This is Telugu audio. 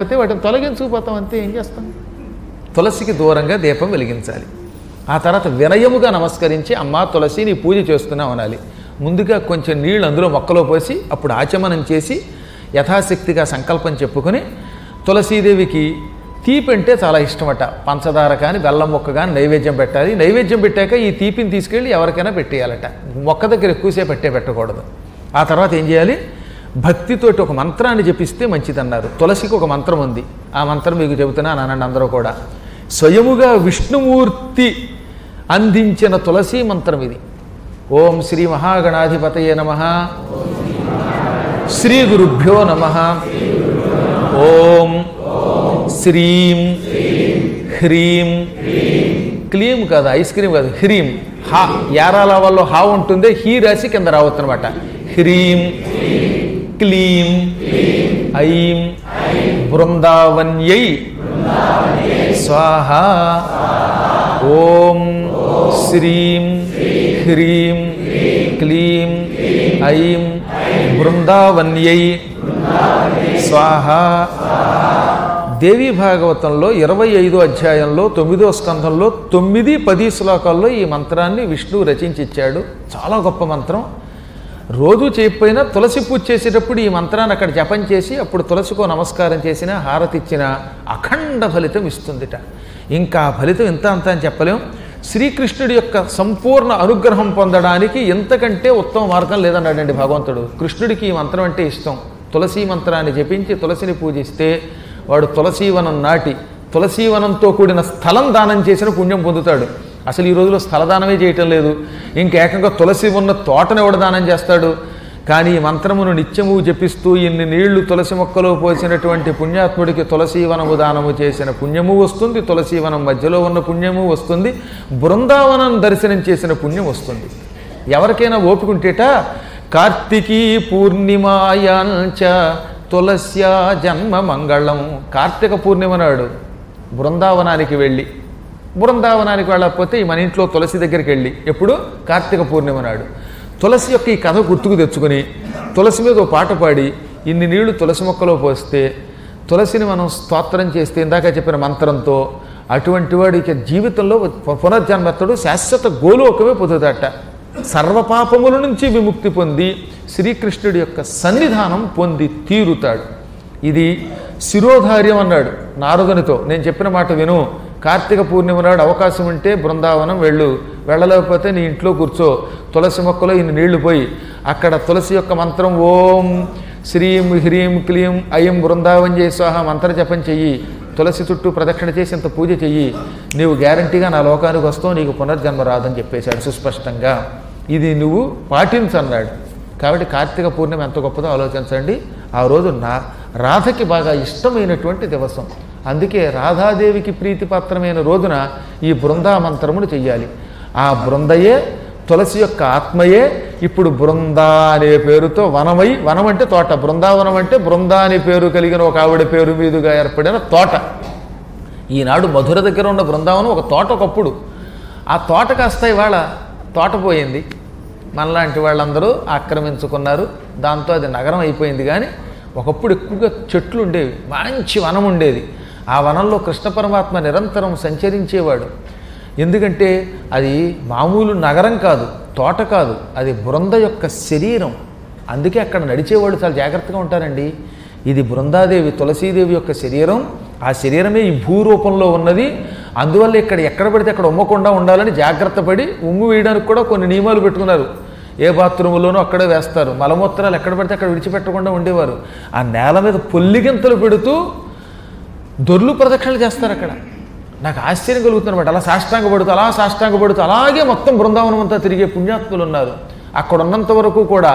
అయితే వాటిని తొలగించుకుపోతాం అంతే. ఏం చేస్తాం? తులసికి దూరంగా దీపం వెలిగించాలి. ఆ తర్వాత వినయముగా నమస్కరించి అమ్మా తులసి నీ పూజ చేస్తున్నావు అనాలి. ముందుగా కొంచెం నీళ్ళు అందులో మొక్కలో పోసి అప్పుడు ఆచమనం చేసి యథాశక్తిగా సంకల్పం చెప్పుకొని తులసీదేవికి తీపి అంటే చాలా ఇష్టమట. పంచదార కానీ బెల్లం మొక్క కానీ నైవేద్యం పెట్టాలి. నైవేద్యం పెట్టాక ఈ తీపిని తీసుకెళ్ళి ఎవరికైనా పెట్టేయాలట. మొక్క దగ్గర ఎక్కువసేపు పెట్టకూడదు. ఆ తర్వాత ఏం చేయాలి? భక్తితోటి ఒక మంత్రాన్ని జపిస్తే మంచిదన్నారు. తులసికి ఒక మంత్రం ఉంది. ఆ మంత్రం మీకు చెబుతున్నాను అనండి అందరూ కూడా. స్వయముగా విష్ణుమూర్తి అందించిన తులసి మంత్రం ఇది. ఓం శ్రీ మహాగణాధిపతయే నమః. శ్రీ గురుభ్యో నమః. ఓం శ్రీం హ్రీం క్లీం కాదు, ఐస్ క్రీమ్ కాదు, హ్రీం. హా యారాల వల్ల హా ఉంటుంది, హీ రాసి కింద రావచ్చు అనమాట. హ్రీం క్లీం ఐం బృందావన్యై స్వాహ. ఓం శ్రీం హ్రీం క్లీం ఐం బృందావన్యై స్వాహ. దేవీ భాగవతంలో 25వ అధ్యాయంలో 9వ స్కంధంలో 9-10 శ్లోకాల్లో ఈ మంత్రాన్ని విష్ణువు రచించిచ్చాడు. చాలా గొప్ప మంత్రం. రోజు చేయకపోయినా తులసి పూజ చేసేటప్పుడు ఈ మంత్రాన్ని అక్కడ జపం చేసి అప్పుడు తులసికో నమస్కారం చేసినా హారతిచ్చిన అఖండ ఫలితం ఇస్తుందిట. ఇంకా ఫలితం ఇంత అంత అని చెప్పలేం. శ్రీకృష్ణుడి యొక్క సంపూర్ణ అనుగ్రహం పొందడానికి ఎంతకంటే ఉత్తమ మార్గం లేదన్నాడండి భగవంతుడు. కృష్ణుడికి ఈ మంత్రం అంటే ఇష్టం. తులసీ మంత్రాన్ని జపించి తులసిని పూజిస్తే వాడు తులసీవనం నాటి తులసీవనంతో కూడిన స్థలం దానం చేసిన పుణ్యం పొందుతాడు. అసలు ఈ రోజులో స్థలదానమే చేయటం లేదు. ఇంకేకంగా తులసి ఉన్న తోటను ఎవడు దానం చేస్తాడు? కానీ ఈ మంత్రమును నిత్యము జపిస్తూ ఇన్ని నీళ్లు తులసి మొక్కలో పోసినటువంటి పుణ్యాత్ముడికి తులసీవనము దానము చేసిన పుణ్యము వస్తుంది, తులసీవనం మధ్యలో ఉన్న పుణ్యము వస్తుంది, బృందావనం దర్శనం చేసిన పుణ్యం వస్తుంది. ఎవరికైనా ఓపికంటేట కార్తికీ పూర్ణిమాయాంచ తులస్యా జన్మ మంగళం. కార్తీక పూర్ణిమ నాడు బృందావనానికి వెళ్ళి, బృందావనానికి వెళ్ళకపోతే మన ఇంట్లో తులసి దగ్గరికి వెళ్ళి, ఎప్పుడు? కార్తీక పూర్ణిమ నాడు తులసి యొక్క ఈ కథ గుర్తుకు తెచ్చుకొని తులసి మీద ఓ పాట పాడి ఇన్ని నీళ్లు తులసి మొక్కలో పోస్తే తులసిని మనం స్తోత్రం చేస్తే ఇందాక చెప్పిన మంత్రంతో అటువంటి వాడికి జీవితంలో పునర్జన్మత్తడు శాశ్వత గోలోకమే పొందుతాట. సర్వపాపముల నుంచి విముక్తి పొంది శ్రీకృష్ణుడి యొక్క సన్నిధానం పొంది తీరుతాడు. ఇది శిరోధార్యం అన్నాడు నారదునితో. నేను చెప్పిన మాట విను, కార్తీక పూర్ణిమ నాడు అవకాశం ఉంటే బృందావనం వెళ్ళు, వెళ్ళలేకపోతే నీ ఇంట్లో కూర్చో, తులసి మొక్కలో ఇన్ని నీళ్లు పోయి అక్కడ తులసి యొక్క మంత్రం ఓం శ్రీం హ్రీం క్లీం ఐం బృందావన్యై స్వాహ మంత్ర జపం చెయ్యి, తులసి చుట్టూ ప్రదక్షిణ చేసి ఇంత పూజ చెయ్యి, నీవు గ్యారంటీగా నా లోకానికి వస్తావు, నీకు పునర్జన్మ రాదని చెప్పేశాడు సుస్పష్టంగా. ఇది నువ్వు పాటించన్నాడు. కాబట్టి కార్తీక పూర్ణిమ ఎంత గొప్పదో ఆలోచించండి. ఆ రోజు రాధకి బాగా ఇష్టమైనటువంటి దివసం. అందుకే రాధాదేవికి ప్రీతిపాత్రమైన రోజున ఈ బృందా మంత్రమును చెయ్యాలి. ఆ బృందయే తులసి యొక్క ఆత్మయే ఇప్పుడు బృందా అనే పేరుతో వనమై, వనం అంటే తోట, బృందావనం అంటే బృందా అనే పేరు కలిగిన ఒక ఆవిడ పేరు మీదుగా ఏర్పడిన తోట. ఈనాడు మధుర దగ్గర ఉన్న బృందావనం ఒక తోట ఒకప్పుడు. ఆ తోట కాస్త ఇవాళ తోట పోయింది, మనలాంటి వాళ్ళందరూ ఆక్రమించుకున్నారు, దాంతో అది నగరం అయిపోయింది. కానీ ఒకప్పుడు ఎక్కువగా చెట్లు ఉండేవి, మంచి వనం ఉండేది. ఆ వనంలో కృష్ణ పరమాత్మ నిరంతరం సంచరించేవాడు. ఎందుకంటే అది మామూలు నగరం కాదు, తోట కాదు, అది బృంద యొక్క శరీరం. అందుకే అక్కడ నడిచేవాళ్ళు చాలా జాగ్రత్తగా ఉంటారండి. ఇది బృందాదేవి తులసీదేవి యొక్క శరీరం. ఆ శరీరమే ఈ భూరూపంలో ఉన్నది. అందువల్ల ఇక్కడ ఎక్కడ పడితే అక్కడ ఉమ్మకుండా ఉండాలని జాగ్రత్త పడి ఉమ్ము వేయడానికి కూడా కొన్ని నియమాలు పెట్టుకున్నారు. ఏ బాత్రూములోనూ అక్కడే వేస్తారు. మలమూత్రాలు ఎక్కడ పడితే అక్కడ విడిచిపెట్టకుండా ఉండేవారు. ఆ నేల మీద పొల్లిగింతలు పెడుతూ దొర్లు ప్రదక్షిణలు చేస్తారు. అక్కడ నాకు ఆశ్చర్యం కలుగుతున్నమాట. అలా సాష్టాంగపడుతూ అలాగే మొత్తం బృందావనం అంతా తిరిగే పుణ్యాత్ములు ఉన్నారు. అక్కడ ఉన్నంత వరకు కూడా